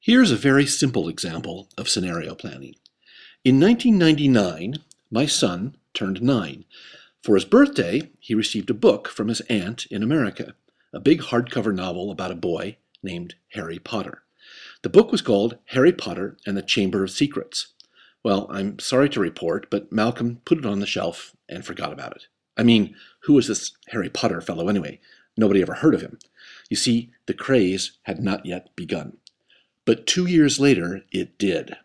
Here's a very simple example of scenario planning. In 1999, my son turned 9. For his birthday, he received a book from his aunt in America, a big hardcover novel about a boy named Harry Potter. The book was called Harry Potter and the Chamber of Secrets. Well, I'm sorry to report, but Malcolm put it on the shelf and forgot about it. I mean, who was this Harry Potter fellow anyway? Nobody ever heard of him. You see, the craze had not yet begun. But 2 years later, it did.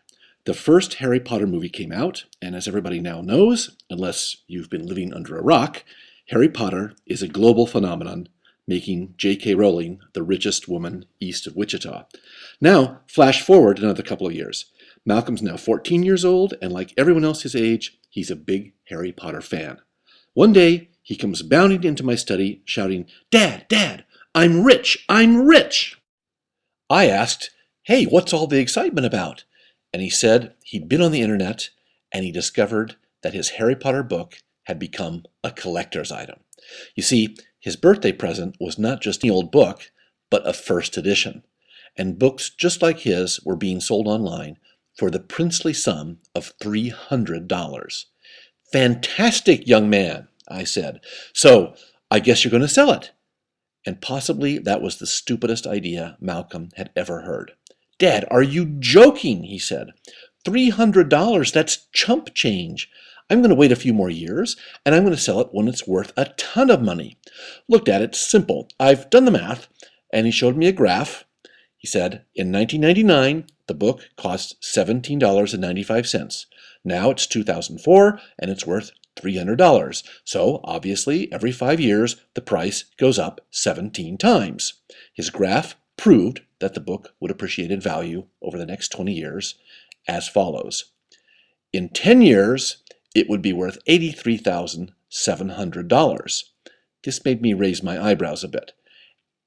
The first Harry Potter movie came out, and as everybody now knows, unless you've been living under a rock, Harry Potter is a global phenomenon, making J.K. Rowling the richest woman east of Wichita. Now, flash forward another couple of years. Malcolm's now 14 years old, and like everyone else his age, he's a big Harry Potter fan. One day, he comes bounding into my study, shouting, "Dad, Dad, I'm rich! I'm rich!" I asked, "Hey, what's all the excitement about?" And he said he'd been on the internet and he discovered that his Harry Potter book had become a collector's item. You see, his birthday present was not just an old book, but a first edition. And books just like his were being sold online for the princely sum of $300. "Fantastic, young man," I said. "So I guess you're going to sell it." And possibly that was the stupidest idea Malcolm had ever heard. "Dad, are you joking?" he said. $300, that's chump change. I'm going to wait a few more years, and I'm going to sell it when it's worth a ton of money. Look, Dad, it's simple. I've done the math. And he showed me a graph. He said, in 1999, the book cost $17.95. Now it's 2004, and it's worth $300. So, obviously, every 5 years, the price goes up 17 times. His graph proved that the book would appreciate in value over the next 20 years as follows. In 10 years, it would be worth $83,700. This made me raise my eyebrows a bit.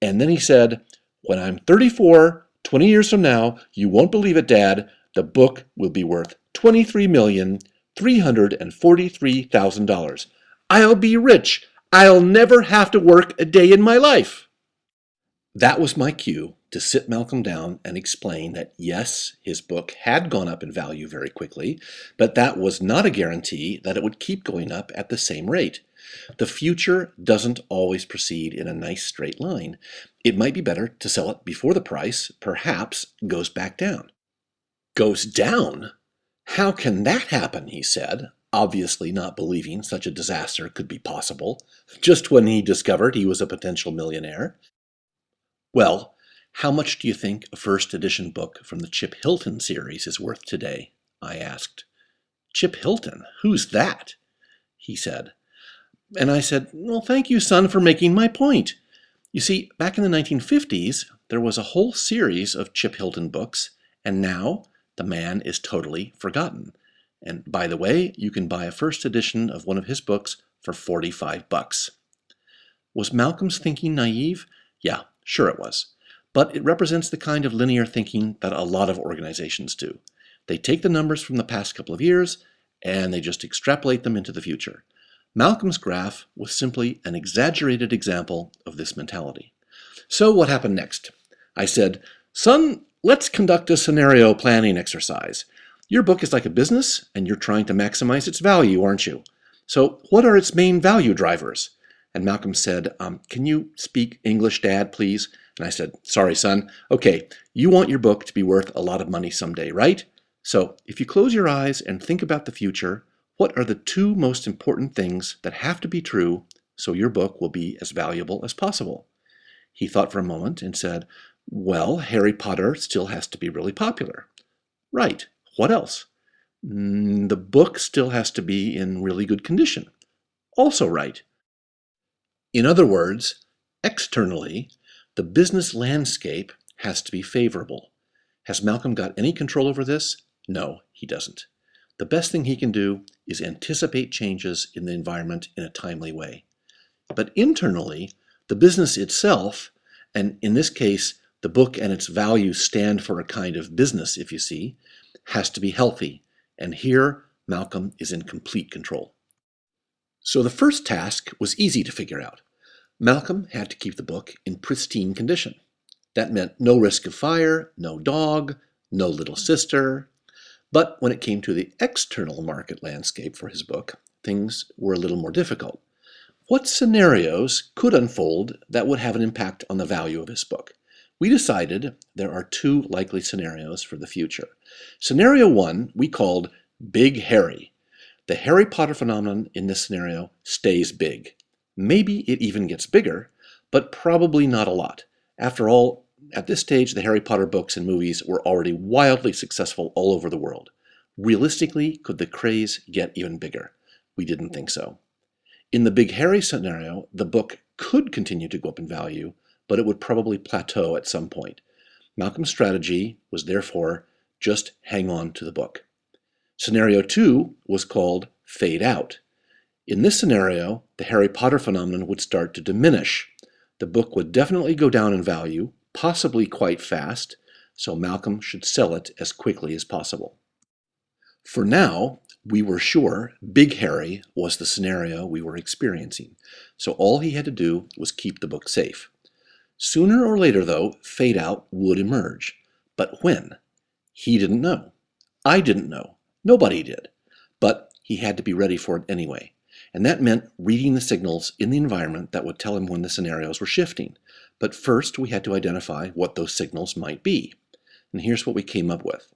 And then he said, "When I'm 34, 20 years from now, you won't believe it, Dad, the book will be worth $23,343,000. I'll be rich. I'll never have to work a day in my life." That was my cue to sit Malcolm down and explain that yes, his book had gone up in value very quickly, but that was not a guarantee that it would keep going up at the same rate. The future doesn't always proceed in a nice straight line. It might be better to sell it before the price, perhaps, goes back down. "Goes down? How can that happen?" he said, obviously not believing such a disaster could be possible, just when he discovered he was a potential millionaire. "Well, how much do you think a first edition book from the Chip Hilton series is worth today?" I asked. "Chip Hilton? Who's that?" he said. And I said, "Well, thank you, son, for making my point. You see, back in the 1950s, there was a whole series of Chip Hilton books, and now the man is totally forgotten. And by the way, you can buy a first edition of one of his books for $45. Was Malcolm's thinking naive? Yeah, sure it was. But it represents the kind of linear thinking that a lot of organizations do. They take the numbers from the past couple of years, and they just extrapolate them into the future. Malcolm's graph was simply an exaggerated example of this mentality. So what happened next? I said, "Son, let's conduct a scenario planning exercise. Your book is like a business, and you're trying to maximize its value, aren't you? So what are its main value drivers?" And Malcolm said, "Can you speak English, Dad, please?" And I said, "Sorry, son. Okay, you want your book to be worth a lot of money someday, right? So if you close your eyes and think about the future, what are the 2 most important things that have to be true so your book will be as valuable as possible?" He thought for a moment and said, "Well, Harry Potter still has to be really popular." "Right. What else?" "The book still has to be in really good condition." "Also right." In other words, externally, the business landscape has to be favorable. Has Malcolm got any control over this? No, he doesn't. The best thing he can do is anticipate changes in the environment in a timely way. But internally, the business itself, and in this case, the book and its values stand for a kind of business, if you see, has to be healthy. And here, Malcolm is in complete control. So the first task was easy to figure out. Malcolm had to keep the book in pristine condition. That meant no risk of fire, no dog, no little sister. But when it came to the external market landscape for his book, things were a little more difficult. What scenarios could unfold that would have an impact on the value of his book? We decided there are two likely scenarios for the future. Scenario one we called Big Harry. The Harry Potter phenomenon in this scenario stays big. Maybe it even gets bigger, but probably not a lot. After all, at this stage, the Harry Potter books and movies were already wildly successful all over the world. Realistically, could the craze get even bigger? We didn't think so. In the Big Harry scenario, the book could continue to go up in value, but it would probably plateau at some point. Malcolm's strategy was therefore just hang on to the book. Scenario 2 was called Fade Out. In this scenario, the Harry Potter phenomenon would start to diminish. The book would definitely go down in value, possibly quite fast, so Malcolm should sell it as quickly as possible. For now, we were sure Big Harry was the scenario we were experiencing, so all he had to do was keep the book safe. Sooner or later, though, Fade Out would emerge. But when? He didn't know. I didn't know. Nobody did. But he had to be ready for it anyway. And that meant reading the signals in the environment that would tell him when the scenarios were shifting. But first, we had to identify what those signals might be. And here's what we came up with.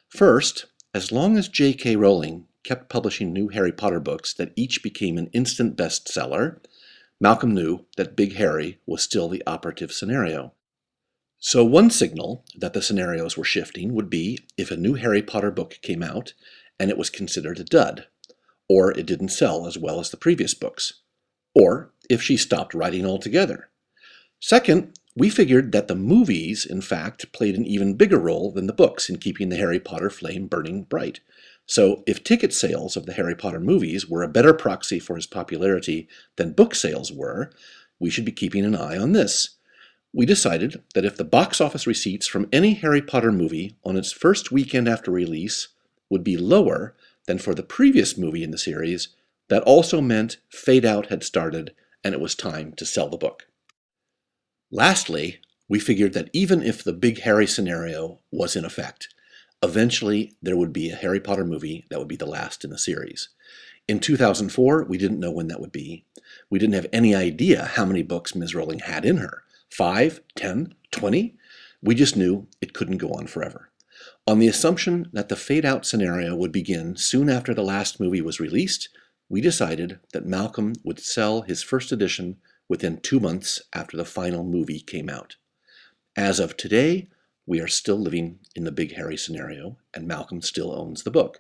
First, as long as J.K. Rowling kept publishing new Harry Potter books that each became an instant bestseller, Malcolm knew that Big Harry was still the operative scenario. So one signal that the scenarios were shifting would be if a new Harry Potter book came out and it was considered a dud, or it didn't sell as well as the previous books, or if she stopped writing altogether. Second, we figured that the movies, in fact, played an even bigger role than the books in keeping the Harry Potter flame burning bright. So if ticket sales of the Harry Potter movies were a better proxy for his popularity than book sales were, we should be keeping an eye on this. We decided that if the box office receipts from any Harry Potter movie on its first weekend after release would be lower than for the previous movie in the series, that also meant Fade Out had started and it was time to sell the book. Lastly, we figured that even if the Big Harry scenario was in effect, eventually there would be a Harry Potter movie that would be the last in the series. In 2004, we didn't know when that would be. We didn't have any idea how many books Ms. Rowling had in her. 5, 10, 20? We just knew it couldn't go on forever. On the assumption that the Fade Out scenario would begin soon after the last movie was released, we decided that Malcolm would sell his first edition within 2 months after the final movie came out. As of today, we are still living in the Big Harry scenario, and Malcolm still owns the book.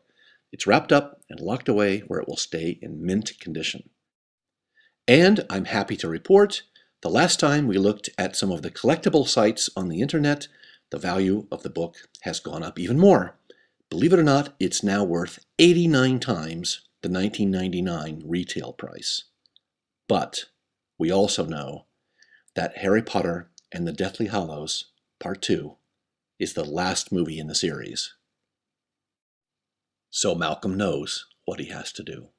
It's wrapped up and locked away where it will stay in mint condition. And I'm happy to report, the last time we looked at some of the collectible sites on the internet, the value of the book has gone up even more. Believe it or not, it's now worth 89 times the 1999 retail price. But we also know that Harry Potter and the Deathly Hallows Part 2 is the last movie in the series. So Malcolm knows what he has to do.